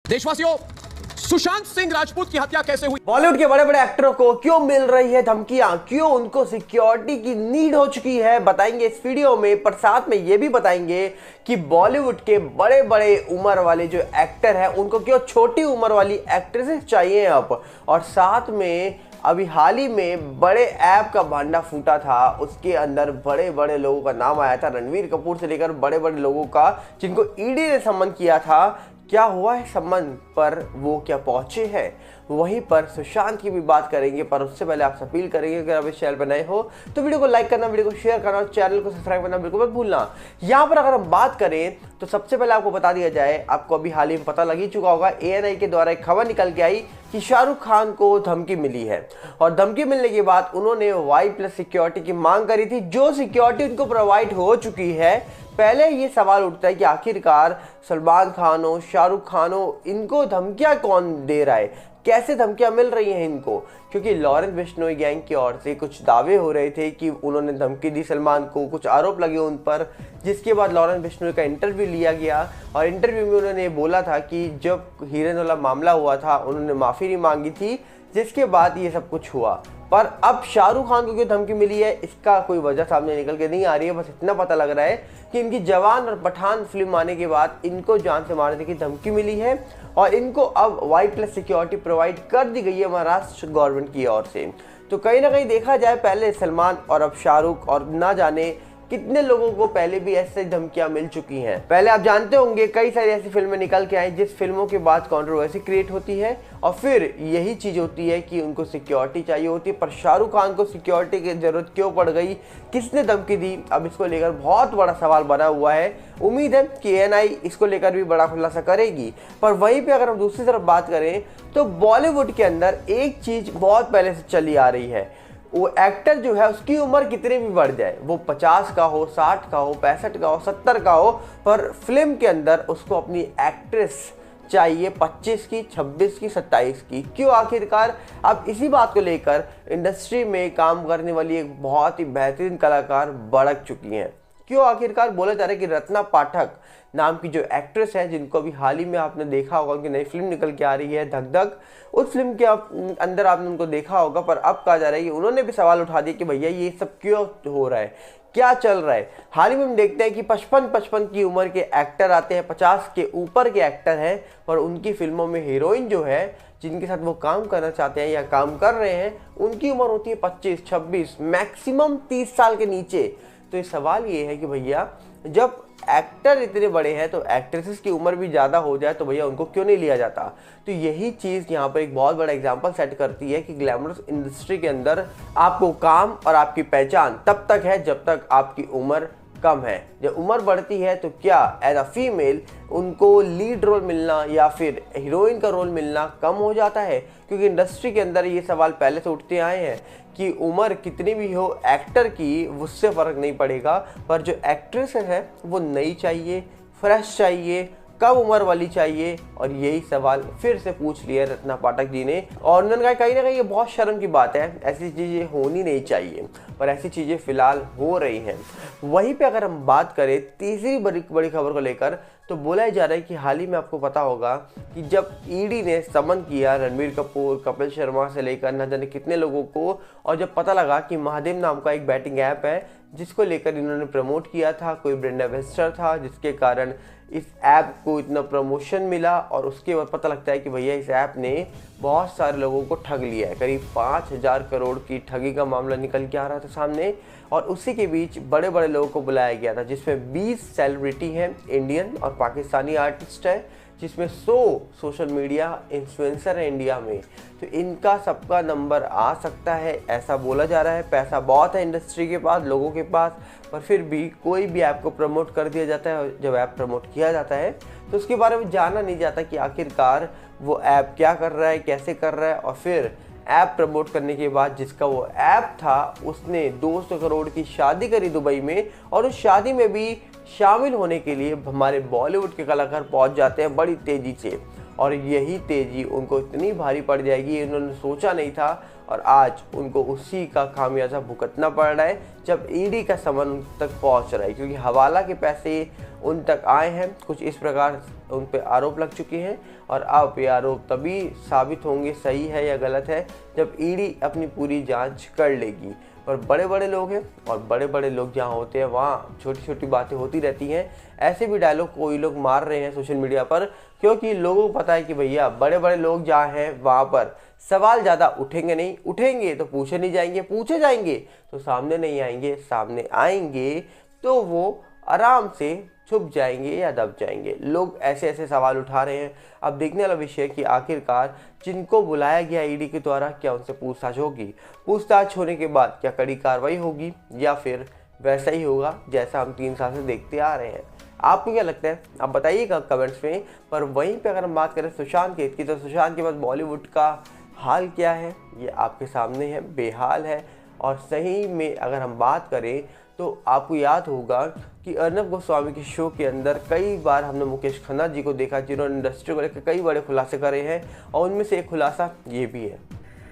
देशवासियों, सुशांत सिंह राजपूत की हत्या कैसे हुई? बॉलीवुड के बड़े बड़े एक्टरों को क्यों मिल रही है धमकियां, क्यों उनको सिक्योरिटी की नीड हो चुकी है, बताएंगे इस वीडियो में। पर साथ में ये भी बताएंगे कि बॉलीवुड के बड़े बड़े उम्र वाले जो एक्टर हैं उनको क्यों छोटी उम्र वाली एक्ट्रेसेस चाहिए अब। और साथ में अभी हाल ही में बड़े ऐप का भांडा फूटा था, उसके अंदर बड़े बड़े लोगों का नाम आया था, रणवीर कपूर से लेकर बड़े बड़े लोगों का, जिनको ईडी ने सम्मन किया था। क्या हुआ है सम्मन पर, वो क्या पहुंचे हैं, वहीं पर सुशांत की भी बात करेंगे। पर उससे पहले आपसे अपील करेंगे, अगर आप इस चैनल पर नए हो तो वीडियो को लाइक करना, वीडियो को शेयर करना और चैनल को सब्सक्राइब करना बिल्कुल मत भूलना। यहाँ पर अगर हम बात करें तो सबसे पहले आपको बता दिया जाए, आपको अभी हाल ही में पता लग ही चुका होगा, ANI के द्वारा एक खबर निकल के आई कि शाहरुख खान को धमकी मिली है। और धमकी मिलने के बाद उन्होंने Y+ सिक्योरिटी की मांग करी थी, जो सिक्योरिटी उनको प्रोवाइड हो चुकी है। पहले ये सवाल उठता है कि आखिरकार सलमान खान हो, शाहरुख खान हो, इनको धमकियां कौन दे रहा है, कैसे धमकियां मिल रही हैं इनको? क्योंकि लॉरेंस बिश्नोई गैंग की ओर से कुछ दावे हो रहे थे कि उन्होंने धमकी दी सलमान को, कुछ आरोप लगे उन पर। जिसके बाद लॉरेंस बिश्नोई का इंटरव्यू लिया गया और इंटरव्यू में उन्होंने बोला था कि जब हीरेन वाला मामला हुआ था उन्होंने माफ़ी नहीं मांगी थी, जिसके बाद ये सब कुछ हुआ। पर अब शाहरुख खान को क्यों धमकी मिली है, इसका कोई वजह सामने निकल के नहीं आ रही है। बस इतना पता लग रहा है कि इनकी जवान और पठान फिल्म आने के बाद इनको जान से मारने की धमकी मिली है और इनको अब Y+ सिक्योरिटी प्रोवाइड कर दी गई है महाराष्ट्र गवर्नमेंट की ओर से। तो कहीं ना कहीं देखा जाए, पहले सलमान और अब शाहरुख, और ना जाने कितने लोगों को पहले भी ऐसे धमकियां मिल चुकी हैं। पहले आप जानते होंगे कई सारी ऐसी फिल्में निकल के आई जिस फिल्मों के बाद कंट्रोवर्सी क्रिएट होती है और फिर यही चीज होती है कि उनको सिक्योरिटी चाहिए होती है। पर शाहरुख खान को सिक्योरिटी की जरूरत क्यों पड़ गई, किसने धमकी दी, अब इसको लेकर बहुत बड़ा सवाल बना हुआ है। उम्मीद है कि ANI इसको लेकर भी बड़ा खुलासा करेगी। पर वहीं पे अगर हम दूसरी तरफ बात करें तो बॉलीवुड के अंदर एक चीज बहुत पहले से चली आ रही है, वो एक्टर जो है उसकी उम्र कितनी भी बढ़ जाए, वो 50 का हो, 60 का हो, 65 का हो, 70 का हो, पर फिल्म के अंदर उसको अपनी एक्ट्रेस चाहिए 25 की, 26 की, 27 की। क्यों आखिरकार? अब इसी बात को लेकर इंडस्ट्री में काम करने वाली एक बहुत ही बेहतरीन कलाकार भड़क चुकी हैं। क्यों आखिरकार? बोला जा रहा है कि रत्ना पाठक नाम की जो एक्ट्रेस है, जिनको अभी हाल ही में आपने देखा होगा कि नई फिल्म निकल के आ रही है धक धक, उस फिल्म के अंदर आपने उनको देखा होगा। पर अब कहा जा रहा है कि उन्होंने भी सवाल उठा दिया कि भैया ये सब क्यों हो रहा है, क्या चल रहा है। हाल ही में हम देखते हैं कि 55 की उम्र के एक्टर आते हैं, 50 के ऊपर के एक्टर हैं, पर उनकी फिल्मों में हीरोइन जो है, जिनके साथ वो काम करना चाहते हैं या काम कर रहे हैं, उनकी उम्र होती है 25, 26, मैक्सिमम 30 साल के नीचे। तो ये सवाल ये है कि भैया जब एक्टर इतने बड़े हैं तो एक्ट्रेसेस की उम्र भी ज़्यादा हो जाए तो भैया उनको क्यों नहीं लिया जाता? तो यही चीज़ यहाँ पर एक बहुत बड़ा एग्जांपल सेट करती है कि ग्लैमरस इंडस्ट्री के अंदर आपको काम और आपकी पहचान तब तक है जब तक आपकी उम्र कम है। जब उम्र बढ़ती है तो क्या एज अ फीमेल उनको लीड रोल मिलना या फिर हीरोइन का रोल मिलना कम हो जाता है? क्योंकि इंडस्ट्री के अंदर ये सवाल पहले से उठते आए हैं कि उम्र कितनी भी हो एक्टर की, उससे फ़र्क नहीं पड़ेगा, पर जो एक्ट्रेस है वो नई चाहिए, फ्रेश चाहिए, कम उम्र वाली चाहिए। और यही सवाल फिर से पूछ लिया रत्ना पाठक जी ने और उन्होंने कहा कहीं ना कहीं ये बहुत शर्म की बात है, ऐसी चीज़ें होनी नहीं चाहिए, पर ऐसी चीज़ें फिलहाल हो रही हैं। वहीं पे अगर हम बात करें तीसरी बड़ी खबर को लेकर, तो बोला जा रहा है कि हाल ही में आपको पता होगा कि जब ईडी ने समन किया रणवीर कपूर, कपिल शर्मा से लेकर न जाने कितने लोगों को, और जब पता लगा कि महादेव नाम का एक बैटिंग ऐप है जिसको लेकर इन्होंने प्रमोट किया था, कोई ब्रांड एम्बेसडर था, जिसके कारण इस ऐप को इतना प्रमोशन मिला, और उसके बाद पता लगता है कि भैया इस ऐप ने बहुत सारे लोगों को ठग लिया है। करीब 5000 करोड़ की ठगी का मामला निकल के आ रहा था सामने, और उसी के बीच बड़े बड़े लोगों को बुलाया गया था, जिसमें 20 सेलिब्रिटी हैं, इंडियन और पाकिस्तानी आर्टिस्ट है, जिसमें 100 सोशल मीडिया इन्फ्लुएंसर है इंडिया में। तो इनका सबका नंबर आ सकता है, ऐसा बोला जा रहा है। पैसा बहुत है इंडस्ट्री के पास, लोगों के पास, पर फिर भी कोई भी ऐप को प्रमोट कर दिया जाता है। जब ऐप प्रमोट किया जाता है तो उसके बारे में जाना नहीं जाता कि आखिरकार वो ऐप क्या कर रहा है, कैसे कर रहा है। और फिर ऐप प्रमोट करने के बाद जिसका वो ऐप था उसने 200 करोड़ की शादी करी दुबई में, और उस शादी में भी शामिल होने के लिए हमारे बॉलीवुड के कलाकार पहुंच जाते हैं बड़ी तेजी से। और यही तेजी उनको इतनी भारी पड़ जाएगी उन्होंने सोचा नहीं था, और आज उनको उसी का खामियाजा भुगतना पड़ रहा है जब ईडी का समन उन तक पहुंच रहा है, क्योंकि हवाला के पैसे उन तक आए हैं। कुछ इस प्रकार उन पे आरोप लग चुके हैं, और अब ये आरोप तभी साबित होंगे सही है या गलत है जब ईडी अपनी पूरी जांच कर लेगी। पर बड़े बड़े लोग हैं, और बड़े बड़े लोग जहाँ होते हैं वहाँ छोटी छोटी बातें होती रहती हैं। ऐसे भी डायलॉग कोई लोग मार रहे हैं सोशल मीडिया पर, क्योंकि लोगों को पता है कि भैया बड़े बड़े लोग जहाँ हैं वहाँ पर सवाल ज़्यादा उठेंगे नहीं, उठेंगे तो पूछे नहीं जाएंगे, पूछे जाएंगे तो सामने नहीं आएंगे, सामने आएंगे तो वो आराम से छुप जाएंगे या दब जाएंगे। लोग ऐसे ऐसे सवाल उठा रहे हैं। अब देखने वाला विषय है कि आखिरकार जिनको बुलाया गया ईडी के द्वारा क्या उनसे पूछताछ होगी, पूछताछ होने के बाद क्या कड़ी कार्रवाई होगी, या फिर वैसा ही होगा जैसा हम 3 साल से देखते आ रहे हैं। आपको क्या लगता है आप बताइएगा कमेंट्स में। पर वहीं पे अगर हम बात करें सुशांत केस की, तो सुशांत के बाद बॉलीवुड का हाल क्या है ये आपके सामने है, बेहाल है। और सही में अगर हम बात करें तो आपको याद होगा कि अर्नब गोस्वामी के शो के अंदर कई बार हमने मुकेश खन्ना जी को देखा जिन्होंने इंडस्ट्री को लेकर कई बड़े खुलासे करे हैं, और उनमें से एक खुलासा ये भी है।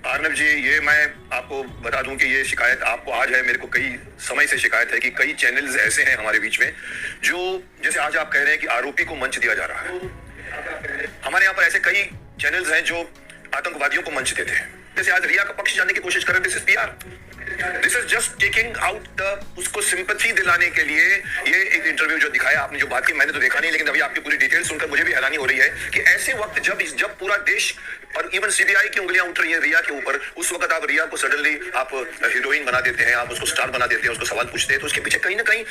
अर्नब जी, ये मैं आपको बता दूं कि ये शिकायत आपको आज है, मेरे को कई समय से शिकायत है कि कई चैनल्स ऐसे हैं हमारे बीच में जो, जैसे आज आप कह रहे हैं कि आरोपी को मंच दिया जा रहा है, हमारे यहाँ पर ऐसे कई चैनल्स हैं जो आतंकवादियों को मंच देते हैं। जैसे आज रिया का पक्ष जानने की कोशिश कर रहे थे, this is PR, this is just taking out the, उसको सिंपैथी दिलाने के लिए ये एक इंटरव्यू जो दिखाया आपने, जो बात की मैंने तो देखा नहीं, लेकिन अभी आपकी पूरी डिटेल सुनकर मुझे भी हैरानी हो रही है कि ऐसे वक्त जब पूरा देश और इवन सीबीआई की उंगलियां उठ रही है रिया के ऊपर, उस वक्त आप रिया को सडनली आप हीरोइन बना देते हैं, आप उसको स्टार बना देते हैं, उसको सवाल पूछते हैं, तो उसके पीछे कहीं ना कहीं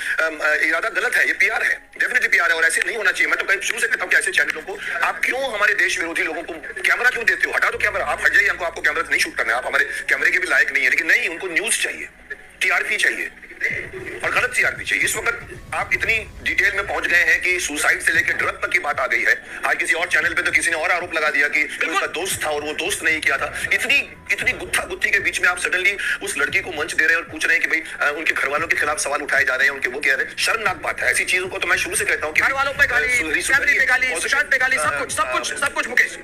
इरादा गलत है। ये पीआर है, डेफिनेटली पीआर है, और ऐसे नहीं होना चाहिए। मैं तो कहीं शुरू से कहता हूं कि ऐसे चैनलों को आप क्यों हमारे देश विरोधी लोगों को कैमरा क्यों देते हो? हटा दो कैमरा, आप हट जाइए, हमको आपको कैमरा नहीं शूट करना है, आप हमारे कैमरे के भी लायक नहीं है। लेकिन नहीं, उनको न्यूज चाहिए, टीआरपी चाहिए, और गलत टीआरपी चाहिए। इस वक्त आप इतनी डिटेल में पहुंच गए हैं कि सुसाइड से लेकर ड्रग तक की बात आ गई है। आज किसी और चैनल पे तो किसी ने और आरोप लगा दिया कि उसका दोस्त था और वो दोस्त नहीं किया था। इतनी गुत्था गुत्थी के बीच में आप सडनली उस लड़की को मंच दे रहे हैं और पूछ रहे हैं कि भाई उनके घर वालों के खिलाफ सवाल उठाए जा रहे हैं, उनके वो कह रहे हैं। शर्मनाक बात है। ऐसी चीजों को तो मैं शुरू से कहता हूँ कि घर वालों पे गाली, फैमिली पे गाली, सुशांत पे गाली, सब कुछ मुकेश।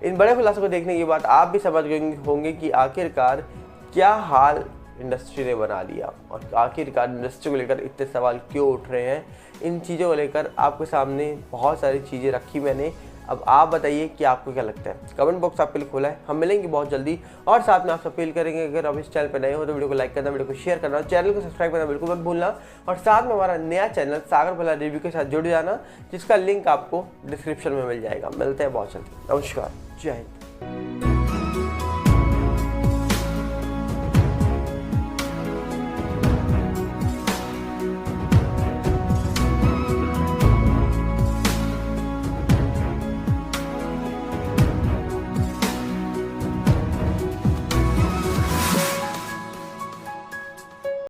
इन बड़े खुलासों को देखने के बाद आप भी समझ गए होंगे कि आखिरकार क्या हाल इंडस्ट्री ने बना लिया, और आखिरकार इंडस्ट्री को लेकर इतने सवाल क्यों उठ रहे हैं। इन चीज़ों को लेकर आपके सामने बहुत सारी चीज़ें रखी मैंने। अब आप बताइए कि आपको क्या लगता है। कमेंट बॉक्स आपके लिए खोला है, हम मिलेंगे बहुत जल्दी। और साथ में आपसे अपील करेंगे अगर आप इस चैनल पर नए हो तो वीडियो को लाइक करना, वीडियो को शेयर करना, चैनल को सब्सक्राइब करना बिल्कुल मत भूलना। और साथ में हमारा नया चैनल सागर भला रिव्यू के साथ जुड़ जाना, जिसका लिंक आपको डिस्क्रिप्शन में मिल जाएगा। मिलते हैं बहुत जल्दी। नमस्कार, जय हिंद।